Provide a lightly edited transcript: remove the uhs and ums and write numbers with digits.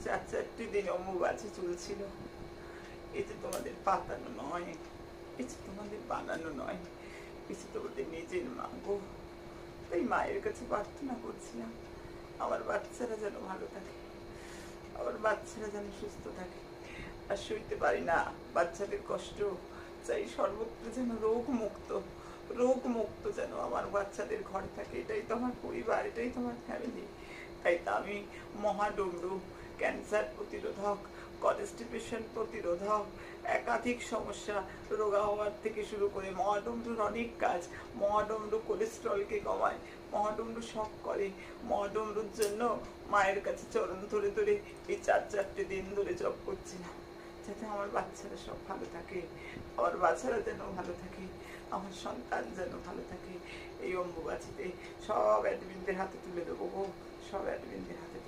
4 দিন অম্বুবাচী চলছিল। এতে তোমাদের পাতানো নয়, কিছু তোমাদের বানানো নয়, কিছু তোমাদের নিজের মাগো। তাই মায়ের কাছে প্রার্থনা করছিলাম আমার বাচ্চারা যেন ভালো থাকে, আমার বাচ্চারা যেন সুস্থ থাকে। আর সইতে পারি না বাচ্চাদের কষ্ট, চাই সর্বত্র যেন রোগ মুক্ত যেন আমার বাচ্চাদের ঘর থাকে। এটাই তো আমার পরিবার, এটাই তো আমার ফ্যামিলি। তাই তো আমি মহাডমরু, ক্যান্সার প্রতিরোধক, কনস্টিপেশন প্রতিরোধক, একাধিক সমস্যা রোগা হওয়ার থেকে শুরু করে মহাডমরুর অনেক কাজ। মহাডমরু কোলেস্ট্রলকে কমায়, মহাডমরু শক করে। মহাডমরুর জন্য মায়ের কাছে চরণ ধরে ধরে এই 4 দিন ধরে জপ করছিলাম, যাতে আমার বাচ্চারা সব ভালো থাকে, আমার বাচ্চারা যেন ভালো থাকে, আমার সন্তান যেন ভালো থাকে। এই অম্বুবাচীতে সব অ্যাডমিনদের হাতে তুলে দেবো গো, সব অ্যাডমিনদের হাতে